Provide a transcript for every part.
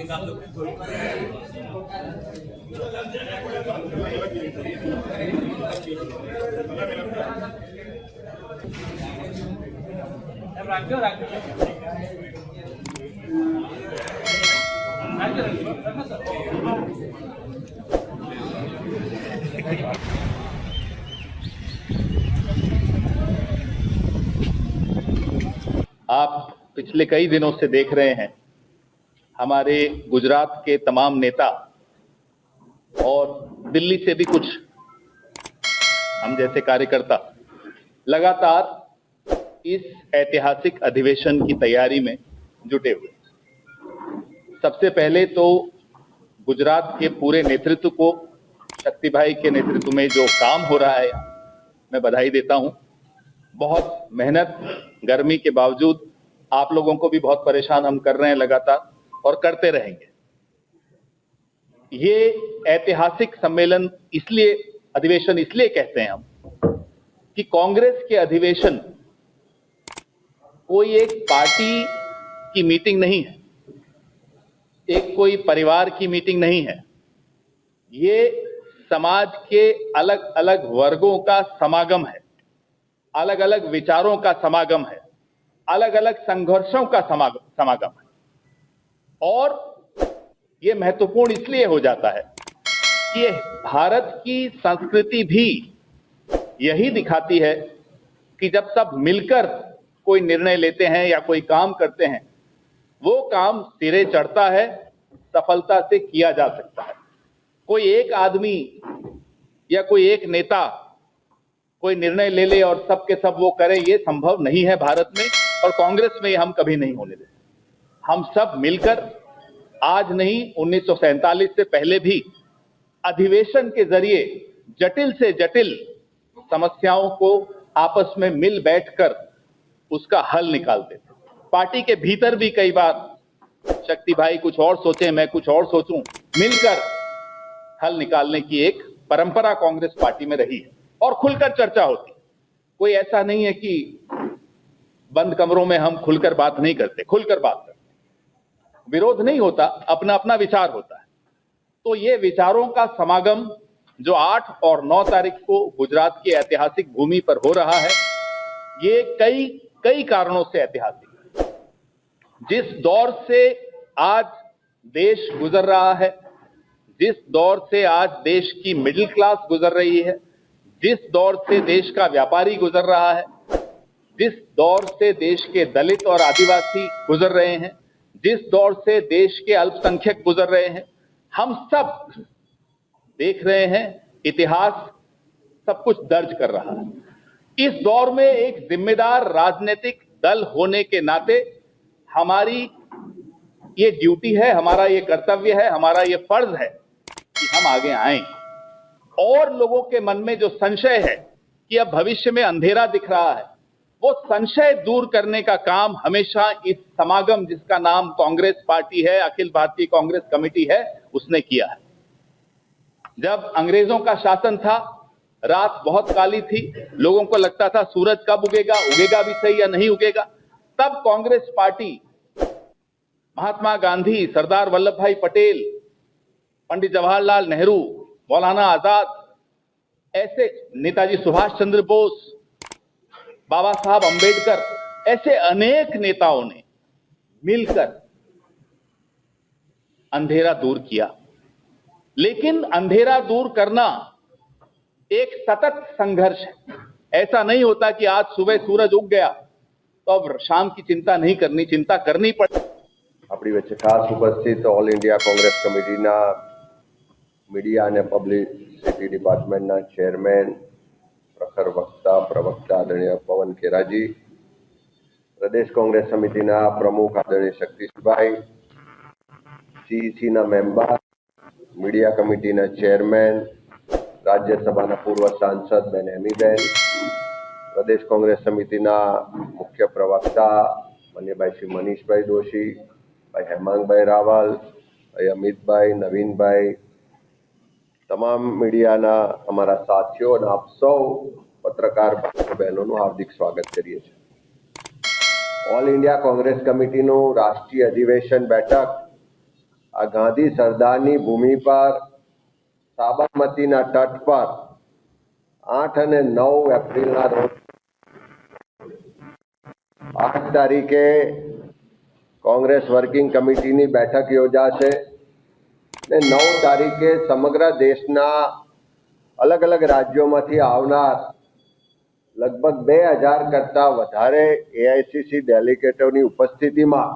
आप पिछले कई दिनों से देख रहे हैं हमारे गुजरात के तमाम नेता और दिल्ली से भी कुछ हम जैसे कार्यकर्ता लगातार इस ऐतिहासिक अधिवेशन की तैयारी में जुटे हुए। सबसे पहले तो गुजरात के पूरे नेतृत्व को, शक्ति भाई के नेतृत्व में जो काम हो रहा है, मैं बधाई देता हूं। बहुत मेहनत, गर्मी के बावजूद आप लोगों को भी बहुत परेशान हम कर रहे हैं लगातार और करते रहेंगे। ये ऐतिहासिक सम्मेलन इसलिए, अधिवेशन इसलिए कहते हैं हम कि कांग्रेस के अधिवेशन कोई एक पार्टी की मीटिंग नहीं है, एक कोई परिवार की मीटिंग नहीं है। ये समाज के अलग अलग वर्गों का समागम है, अलग अलग विचारों का समागम है, अलग अलग संघर्षों का समागम है। और ये महत्वपूर्ण इसलिए हो जाता है कि भारत की संस्कृति भी यही दिखाती है कि जब सब मिलकर कोई निर्णय लेते हैं या कोई काम करते हैं, वो काम सिरे चढ़ता है, सफलता से किया जा सकता है। कोई एक आदमी या कोई एक नेता कोई निर्णय ले ले और सब के सब वो करें, ये संभव नहीं है भारत में, और कांग्रेस में हम कभी नहीं होने देते। हम सब मिलकर, आज नहीं 1947 से पहले भी अधिवेशन के जरिए जटिल से जटिल समस्याओं को आपस में मिल बैठकर उसका हल निकालते थे। पार्टी के भीतर भी कई बार शक्ति भाई कुछ और सोचें, मैं कुछ और सोचूं, मिलकर हल निकालने की एक परंपरा कांग्रेस पार्टी में रही है और खुलकर चर्चा होती। कोई ऐसा नहीं है कि बंद कमरों में हम खुलकर बात नहीं करते, खुलकर बात करते। विरोध नहीं होता, अपना अपना विचार होता है। तो ये विचारों का समागम जो 8 और 9 तारीख को गुजरात की ऐतिहासिक भूमि पर हो रहा है, ये कई कारणों से ऐतिहासिक है। जिस दौर से आज देश गुजर रहा है, जिस दौर से आज देश की मिडिल क्लास गुजर रही है, जिस दौर से देश का व्यापारी गुजर रहा है, जिस दौर से देश के दलित और आदिवासी गुजर रहे हैं, जिस दौर से देश के अल्पसंख्यक गुजर रहे हैं, हम सब देख रहे हैं, इतिहास सब कुछ दर्ज कर रहा है। इस दौर में एक जिम्मेदार राजनीतिक दल होने के नाते हमारी ये ड्यूटी है, हमारा ये कर्तव्य है, हमारा ये फर्ज है कि हम आगे आएं और लोगों के मन में जो संशय है कि अब भविष्य में अंधेरा दिख रहा है, वो संशय दूर करने का काम हमेशा इस समागम, जिसका नाम कांग्रेस पार्टी है, अखिल भारतीय कांग्रेस कमेटी है, उसने किया है। जब अंग्रेजों का शासन था, रात बहुत काली थी, लोगों को लगता था सूरज कब उगेगा, उगेगा भी सही या नहीं उगेगा, तब कांग्रेस पार्टी, महात्मा गांधी, सरदार वल्लभ भाई पटेल, पंडित जवाहरलाल नेहरू, मौलाना आजाद, ऐसे नेताजी सुभाष चंद्र बोस, बाबा साहब अंबेडकर, ऐसे अनेक नेताओं ने मिलकर अंधेरा दूर किया। लेकिन अंधेरा दूर करना एक सतत संघर्ष है। ऐसा नहीं होता कि आज सुबह सूरज उग गया तो अब शाम की चिंता नहीं करनी, चिंता करनी पड़े। આપણી વચ્ચે ખાસ ઉપસ્થિત ઓલ ઇન્ડિયા કોંગ્રેસ કમિટીના મીડિયા અને પબ્લિસિટી ડિપાર્ટમેન્ટના ચેરમેન, પ્રખર વક્તા પ્રવક્તા આદરણીય પવન ખેરાજી, પ્રદેશ કોંગ્રેસ સમિતિના પ્રમુખ આદરણીય શક્તિભાઈ, સીઈસીના મેમ્બર, મીડિયા કમિટીના ચેરમેન, રાજ્યસભાના પૂર્વ સાંસદ બેન હેમીબેન, પ્રદેશ કોંગ્રેસ સમિતિના મુખ્ય પ્રવક્તા માન્યભાઈ શ્રી મનીષભાઈ દોશી, ભાઈ હેમાંગભાઈ રાવલ, ભાઈ અમિતભાઈ, નવીનભાઈ, તમામ મીડિયાના અમારા સાથીઓ અને આપ સૌ પત્રકાર બહેનોનું હાર્દિક સ્વાગત કરીએ છીએ। ઓલ ઇન્ડિયા કોંગ્રેસ કમિટીનું રાષ્ટ્રીય અધિવેશન બેઠક આ ગાંધી સરદારની ભૂમિ પર સાબરમતીના તટ પર 8 અને 9 એપ્રિલના રોજ 8 તારીખે કોંગ્રેસ વર્કિંગ કમિટીની બેઠક યોજાશે અને 9 તારીખે સમગ્ર દેશના અલગ અલગ રાજ્યોમાંથી આવનાર લગભગ 2000 કરતાં વધારે એઆઈસીસી ડેલિગેટોની ઉપસ્થિતિમાં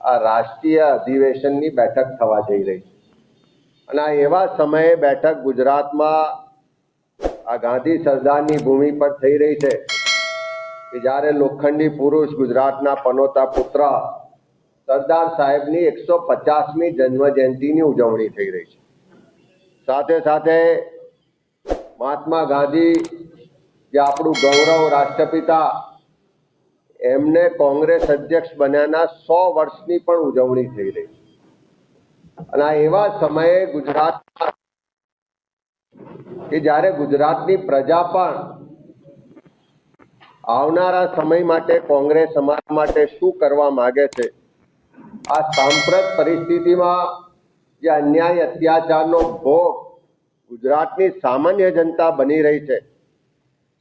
આ રાષ્ટ્રીય અધિવેશનની બેઠક થવા જઈ રહી છે અને આ એવા સમયે બેઠક ગુજરાતમાં આ ગાંધી સરદારની ભૂમિ પર થઈ રહી છે કે જ્યારે લોખંડી પુરુષ ગુજરાતના પનોતા પુત્ર સરદાર સાહેબની 150મી જન્મ જયંતિની ઉજવણી થઈ રહી છે. સાથે સાથે મહાત્મા ગાંધી જે આપણું ગૌરવ રાષ્ટ્રપિતા એમને કોંગ્રેસ અધ્યક્ષ બન્યાના 100 વર્ષની પણ ઉજવણી થઈ રહી છે અને આ એવા સમયે ગુજરાતમાં કે જ્યારે ગુજરાતની પ્રજા પણ આવનારા સમય માટે કોંગ્રેસ સમાજ માટે શું કરવા માંગે છે, આ સાંપ્રત પરિસ્થિતિમાં જે અન્યાય અત્યાચારનો ભોગ ગુજરાતની સામાન્ય જનતા બની રહી છે,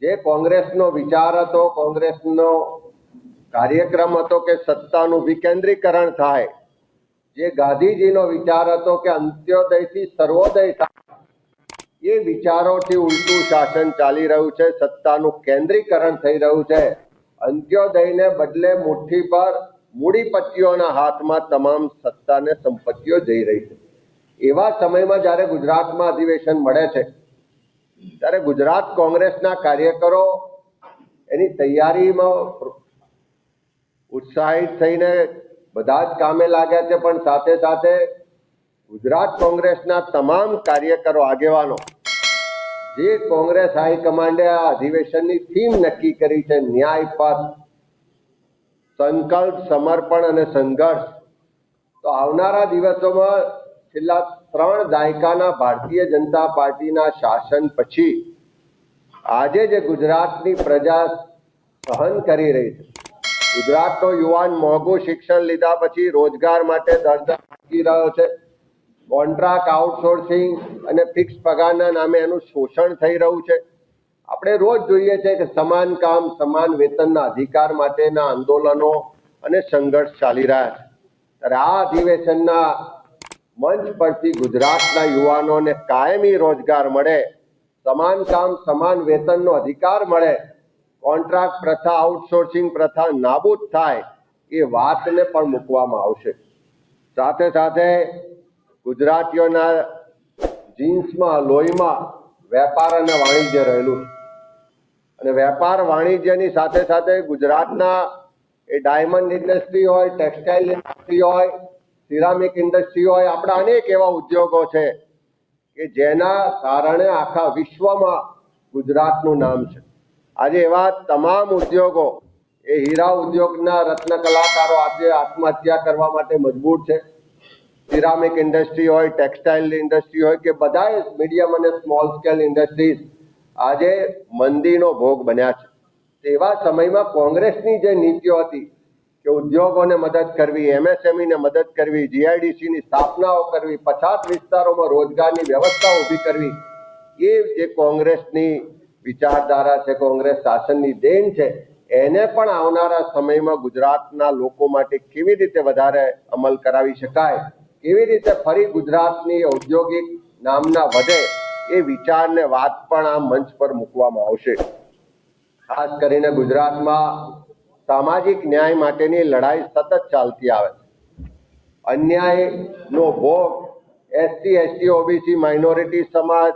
જે કોંગ્રેસનો વિચાર હતો, કોંગ્રેસનો કાર્યક્રમ હતો કે સત્તાનું વિકેન્દ્રીકરણ થાય, જે ગાંધીજીનો વિચાર હતો કે અંત્યોદયથી સર્વોદય થાય, એ વિચારોથી ઉલટું શાસન ચાલી રહ્યું છે. સત્તાનું કેન્દ્રીકરણ થઈ રહ્યું છે. અંત્યોદયને બદલે મુઠ્ઠી પર મૂડીપતિઓના હાથમાં તમામ સત્તા અને સંપત્તિઓ જઈ રહી છે. એવા સમયમાં જ્યારે ગુજરાતમાં અધિવેશન મળે છે ત્યારે ગુજરાત કોંગ્રેસના કાર્યકરો એની તૈયારીમાં ઉત્સાહિત થઈને બધા જ કામે લાગ્યા છે, પણ સાથે સાથે ગુજરાત કોંગ્રેસના તમામ કાર્યકરો આગેવાનો જે કોંગ્રેસ હાઈકમાન્ડે આ અધિવેશનની થીમ નક્કી કરી છે, ન્યાય પથ, સંકલ્પ, સમર્પણ અને સંઘર્ષ, તો આવનારા દિવસોમાં છેલ્લા 3 દાયકાના ભારતીય જનતા પાર્ટીના શાસન પછી આજે જે ગુજરાતની પ્રજા સહન કરી રહી છે, ગુજરાતનો યુવાન મોંઘું શિક્ષણ લીધા પછી રોજગાર માટે દરદર ભટકી રહ્યો છે, કોન્ટ્રાક્ટ આઉટસોર્સિંગ અને ફિક્સ પગારના નામે એનું શોષણ થઈ રહ્યું છે. આપણે રોજ જોઈએ છે કે સમાન કામ સમાન વેતનના અધિકાર માટેના આંદોલનો અને સંઘર્ષ ચાલી રહ્યા છે. ત્યારે આ અધિવેશનના મંચ પરથી ગુજરાતના યુવાનોને કાયમી રોજગાર મળે, સમાન કામ સમાન વેતનનો અધિકાર મળે, કોન્ટ્રાક્ટ પ્રથા, આઉટસોર્સિંગ પ્રથા નાબૂદ થાય, એ વાતને પણ મૂકવામાં આવશે. સાથે સાથે ગુજરાતીઓના જીન્સમાં, લોહીમાં વેપાર અને વાણિજ્ય રહેલું છે અને વેપાર વાણિજ્યની સાથે સાથે ગુજરાતના એ ડાયમંડ ઇન્ડસ્ટ્રી હોય, ટેક્સટાઇલ ઇન્ડસ્ટ્રી હોય, સિરામિક ઇન્ડસ્ટ્રી હોય, આપણા અનેક એવા ઉદ્યોગો છે કે જેના કારણે આખા વિશ્વમાં ગુજરાતનું નામ છે. આજે એવા તમામ ઉદ્યોગો, એ હીરા ઉદ્યોગના રત્ન કલાકારો આજે આત્મહત્યા કરવા માટે મજબૂર છે. સિરામિક ઇન્ડસ્ટ્રી હોય, ટેક્સટાઇલ ઇન્ડસ્ટ્રી હોય કે બધા મીડિયમ અને સ્મોલ સ્કેલ ઇન્ડસ્ટ્રીઝ આજે મંદીનો ભોગ બન્યા છે. એવા સમયમાં કોંગ્રેસની જે નીતિઓ હતી કે ઉદ્યોગોને મદદ કરવી, એમએસએમઈને મદદ કરવી, જીઆઈડીસીની સ્થાપનાઓ કરવી, પછાત વિસ્તારોમાં રોજગારની વ્યવસ્થા ઊભી કરવી, એ જે કોંગ્રેસની વિચારધારા છે, કોંગ્રેસ શાસનની દેન છે, એને પણ આવનારા સમયમાં ગુજરાતના લોકો માટે કેવી રીતે વધારે અમલ કરાવી શકાય, કેવી રીતે ફરી ગુજરાતની ઔદ્યોગિક નામના વધે, એ વિચારને વાત પણ આ મંચ પર મૂકવામાં આવશે. ખાસ કરીને ગુજરાતમાં સામાજિક ન્યાય માટેની લડાઈ સતત ચાલતી આવે છે. અન્યાયનો ભોગ એસસી, એસટી, ઓબીસી, માઇનોરિટી સમાજ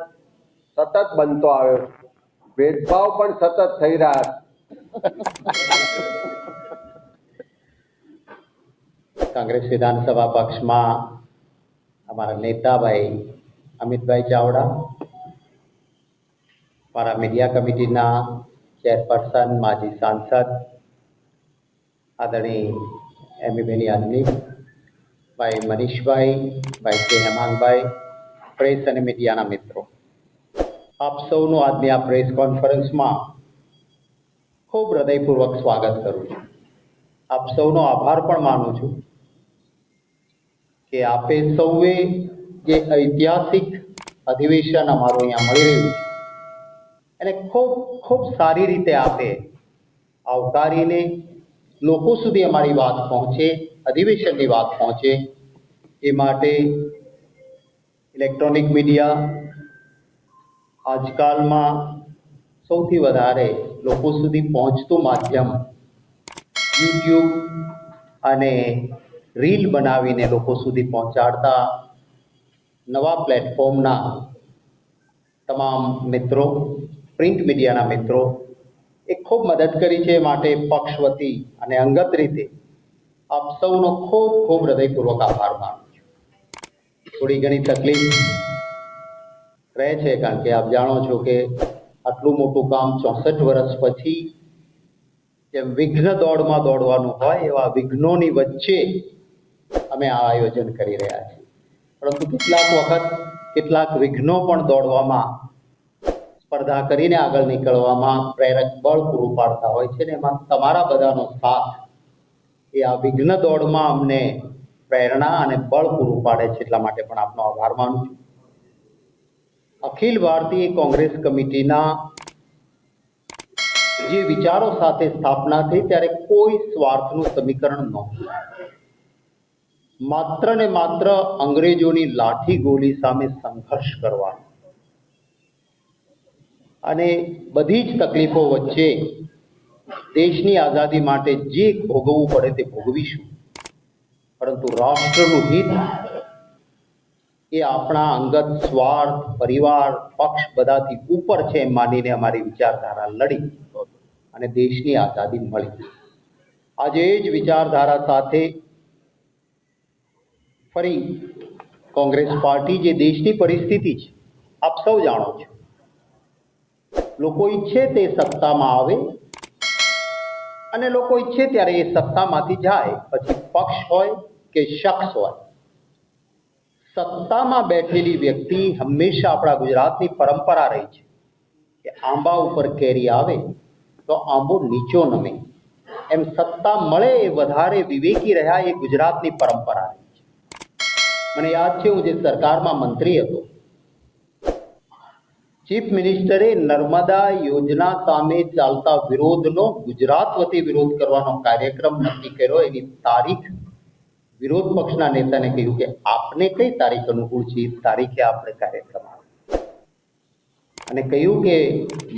સતત બનતો આવ્યો છે. ભેદભાવ પણ સતત થઈ રહ્યા છે. કોંગ્રેસ વિધાનસભા પક્ષમાં અમારા નેતા ભાઈ અમિતભાઈ ચાવડા, અમારા મીડિયા કમિટીના ચેરપર્સન, માજી સાંસદ આદરણીય એમીબેન યાજ્ઞિક, ભાઈ મનીષભાઈ, ભાઈ શ્રી હેમાંગભાઈ, પ્રેસ અને મીડિયાના મિત્રો, આપ સૌનું આજની આ પ્રેસ કોન્ફરન્સમાં ખૂબ હૃદયપૂર્વક સ્વાગત કરું છું. આપ સૌનો આભાર પણ માનું છું કે આપે સૌએ જે ઐતિહાસિક અધિવેશન અમારું અહીંયા મળી રહ્યું છે એને ખૂબ ખૂબ સારી રીતે આપે આવકારીને લોકો સુધી અમારી વાત પહોંચે, અધિવેશનની વાત પહોંચે એ માટે ઇલેક્ટ્રોનિક મીડિયા આજકાલમાં સૌથી વધારે લોકો સુધી પહોંચતું માધ્યમ યુટ્યુબ અને રીલ બનાવીને લોકો સુધી પહોંચાડતા નવા પ્લેટફોર્મના તમામ મિત્રો, પ્રિન્ટ મીડિયાના મિત્રો એ ખૂબ મદદ કરી છે. માટે પક્ષ વતી અને અંગત રીતે આપ સૌનો ખૂબ ખૂબ હૃદયપૂર્વક આભાર માનું છું. થોડી ઘણી તકલીફ રહે છે, કારણ કે આપ જાણો છો કે આટલું મોટું કામ 64 વર્ષ પછી જેમ વિઘ્ન દોડમાં દોડવાનું હોય એવા વિઘ્નોની વચ્ચે અમે આ આયોજન કરી રહ્યા છીએ. પરંતુ કેટલાક વખત કેટલાક વિઘ્નો પણ દોડવામાં સ્પર્ધા કરીને આગળ નીકળવામાં પ્રેરક બળ પૂરું પાડતા હોય છે ને એમાં તમારા બધાનો સાથ એ આ વિઘ્ન દોડમાં અમને પ્રેરણા અને બળ પૂરું પાડે છે. એટલા માટે પણ આપનો આભાર માનું છું. અખિલ ભારતીય કોંગ્રેસ કમિટીના જે વિચારો સાથે સ્થાપના થઈ ત્યારે કોઈ સ્વાર્થનું સમીકરણ નહોતું. માત્ર ને માત્ર અંગ્રેજોની લાઠી ગોલી સામે સંઘર્ષ કરવાનો અને બધી જ તકલીફો વચ્ચે દેશની આઝાદી માટે જે ભોગવવું પડે તે ભોગવીશું, પરંતુ રાષ્ટ્રનું હિત એ આપણા અંગત સ્વાર્થ, પરિવાર, પક્ષ બધાથી ઉપર છે એમ માનીને અમારી વિચારધારા લડી અને દેશની આઝાદી મળી. આજે એ જ વિચારધારા સાથે ફરી કોંગ્રેસ પાર્ટી, જે દેશની પરિસ્થિતિ છે આપ સૌ જાણો છો, લોકો ઈચ્છે તે સત્તામાં આવે અને લોકો ઈચ્છે ત્યારે એ સત્તામાંથી જાય, પછી પક્ષ હોય કે શખ્સ હોય. સત્તામાં બેઠેલી વ્યક્તિ હંમેશા આપણા ગુજરાતની પરંપરા રહી છે કે આંબા ઉપર કેરી આવે તો આંબો નીચો નમે. એમ સત્તા મળે એ વધારે વિવેકી રહ્યા એ ગુજરાતની પરંપરા રહી છે. મને યાદ છે, હું જે સરકારમાં મંત્રી હતો, ચીફ મિનિસ્ટરે નર્મદા યોજના સામે ચાલતા વિરોધનો ગુજરાત વતી વિરોધ કરવાનો કાર્યક્રમ નક્કી કર્યો. એની તારીખ વિરોધ પક્ષના નેતાને કહ્યું કે આપને કઈ તારીખ અનુકૂળ છે, એ તારીખે આપણે કાર્યક્રમ આવે, અને કહ્યું કે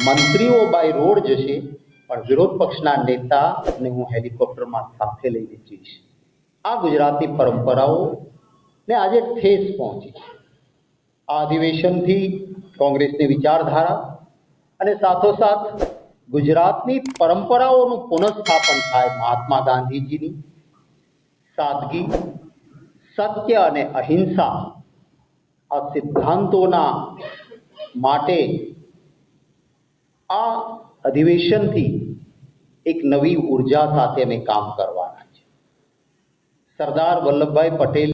મંત્રીઓ બાય રોડ જશે પણ વિરોધ પક્ષના નેતાને હું હેલિકોપ્ટરમાં સાથે લઈને જઈશ. આ ગુજરાતની પરંપરાઓ ને આજે ઠેસ પહોંચી છે. આ અધિવેશનથી કોંગ્રેસની વિચારધારા અને સાથોસાથ ગુજરાતની પરંપરાઓનું પુનઃસ્થાપન થાય. મહાત્મા ગાંધીજીની સાદગી, સત્ય અને અહિંસા આ સિદ્ધાંતોના માટે આ અધિવેશનથી એક નવી ઉર્જા સાથે અમે કામ કરવાના છે. સરદાર વલ્લભભાઈ પટેલ